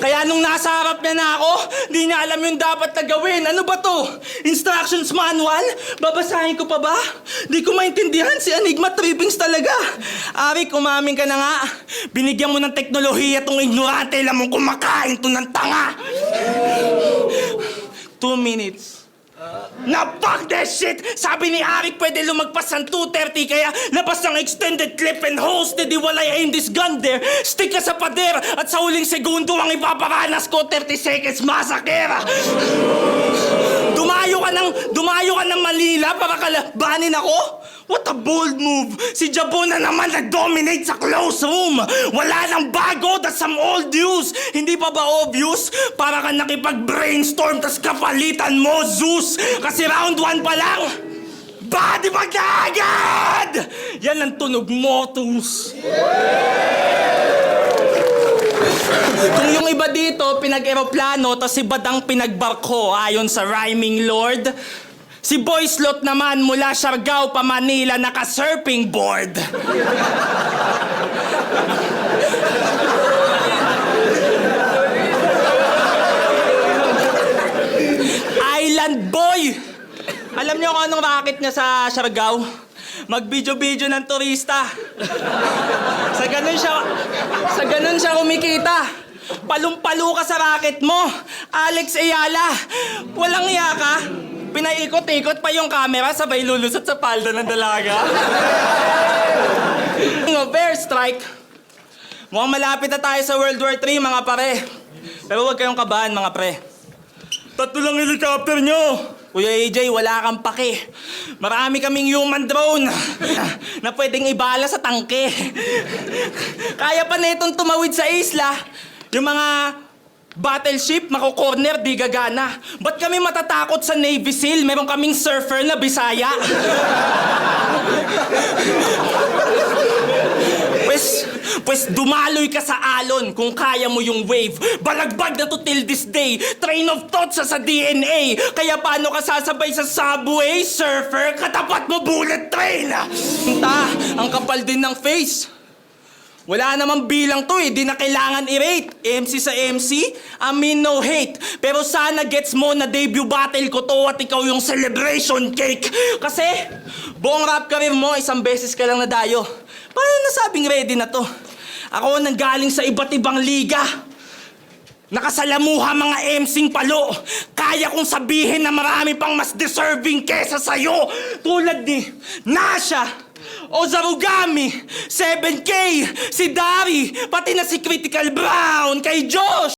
Kaya nung nasa harap niya na ako, di niya alam yung dapat na gawin. Ano ba to? Instructions manual? Babasahin ko pa ba? Di ko maintindihan, si Enigma Trippings talaga. Arik, umamin ka na nga. Binigyan mo ng teknolohiya tong ignorante, alam mong kumakain to ng tanga. 2 minutes. Na fuck that shit! Sabi ni Arik pwede lumagpas ng 2:30 kaya labas ng extended clip and hosted while I aim this gun there. Stick ka sa pader at sa huling segundo ang ipaparanas ko 30 seconds masakera. Dumayo ka ng Manila para kalabanin ako? What a bold move! Si Jabo na naman nag-dominate sa close room! Wala nang bago, that's some old news! Hindi pa ba obvious? Para ka nakipag-brainstorm tas kapalitan mo, Zeus! Kasi round 1 pa lang! Body bag na agad! Yan ang tunog mo, Tus! Kung yung iba dito, pinag-aeroplano, tas si Badang pinagbarko ayon sa rhyming lord, si Boy Slot naman mula Siargao pa Manila naka-surfing board. Island Boy! Alam niyo kung anong racket niya sa Siargao? Mag-video-video ng turista. Sa ganun siya kumikita. Palong-palo ka sa racket mo. Alex Ayala, walang iya ka. Pinaikot-ikot pa yung camera, sabay lulusot sa palda ng dalaga. Bear strike. Mukhang malapit na tayo sa World War III, mga pare. Pero huwag kayong kabahan, mga pre. 3 lang helicopter nyo. Kuya AJ, wala kang pake. Marami kaming human drone na pwedeng ibala sa tangke. Kaya pa na itong tumawid sa isla. Yung mga battleship, mako-corner, di gagana. Ba't kami matatakot sa Navy SEAL? Meron kaming surfer na Bisaya. Pues dumaloy ka sa alon kung kaya mo yung wave. Balagbag na to till this day. Train of thought sa DNA. Kaya paano ka sasabay sa subway, surfer? Katapat mo bullet train. Ang kapal din ng face. Wala namang bilang to eh, di na kailangan i-rate. MC sa MC, I mean no hate. Pero sana gets mo na debut battle ko to at ikaw yung celebration cake. Kasi, buong rap career mo, 1 beses ka lang nadayo. Paano nasabing ready na to? Ako nanggaling sa iba't ibang liga. Nakasalamuha mga MC'ng palo. Kaya kong sabihin na marami pang mas deserving kesa sa'yo. Tulad ni Nasha, Ozarugami, 7K, si Dari, pati na si Critical Brown, kay Josh.